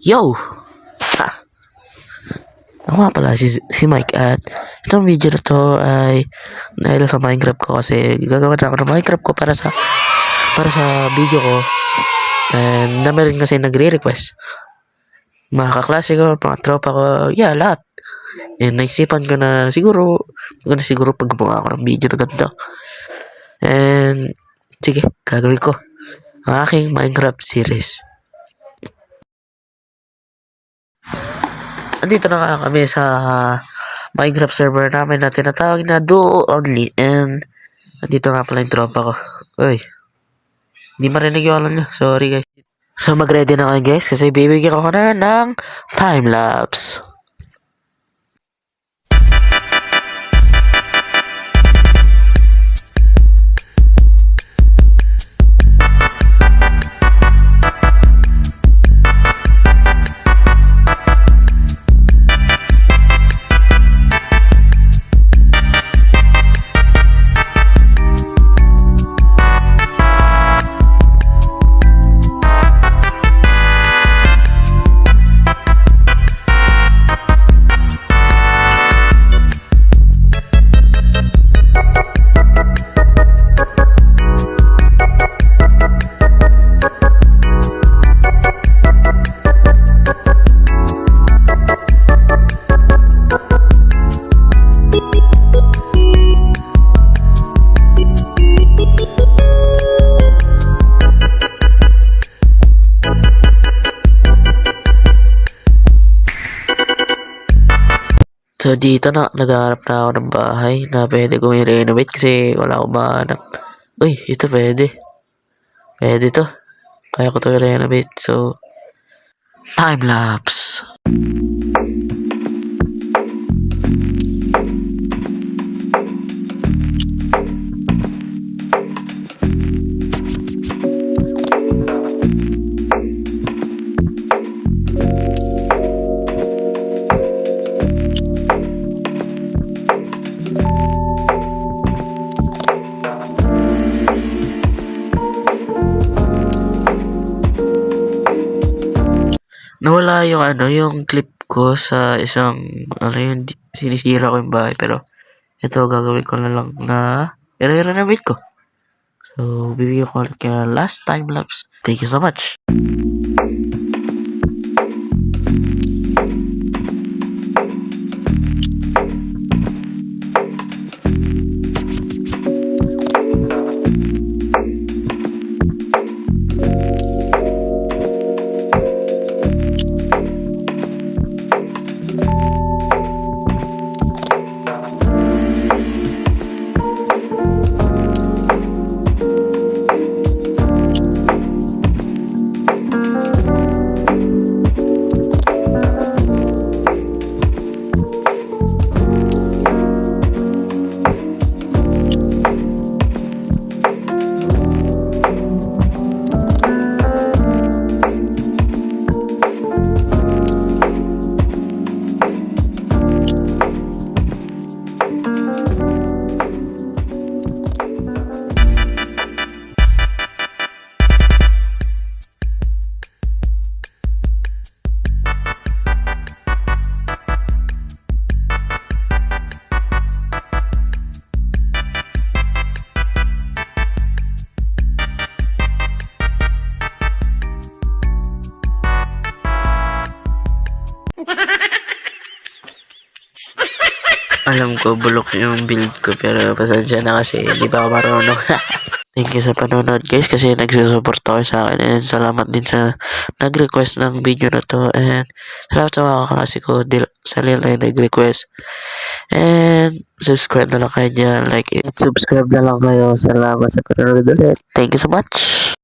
Yo! Ha! Ako nga pala si Mike at itong video na to ay dahil sa Minecraft ko kasi gagawa na ako ng Minecraft ko para sa video ko. And dami rin kasi nagre-request. Mga kaklase ko, mga tropa ko, yeah, lahat. And naisipan ko na siguro pag gumawa ako ng video na ganito. And sige, gagawin ko ang aking Minecraft series. Andito na nga kami sa Minecraft server namin na tinatawag na Duo Only. And andito nga pala yung tropa ko. Uy, hindi marinig yung alam nyo. Sorry guys. So mag-ready na kayo guys kasi bibigyan ko na ng time-lapse. So dito na, naghahanap na ako ng bahay na pwede kong i-renovate kasi wala akong mahanap. Uy, ito pwede. Pwede to. Kaya ko to i-renovate. So, time-lapse. Nawala yung clip ko sa isang, sinisira ko yung bahay. Pero, ito gagawin ko na lang na i-renovate ko. So, bibigyan ko ulit kaya last time lapse. Thank you so much. Alam ko bulok yung build ko pero pasensya na kasi hindi pa ako marunong. Thank you sa panonood guys kasi nagsusupport ako sa akin and salamat din sa nag-request ng video na to and salamat sa mga kaklase ko sa nila yung nag-request and subscribe na lang kayo dyan, like it, subscribe na lang kayo. Salamat sa panonood ulit. Thank you so much.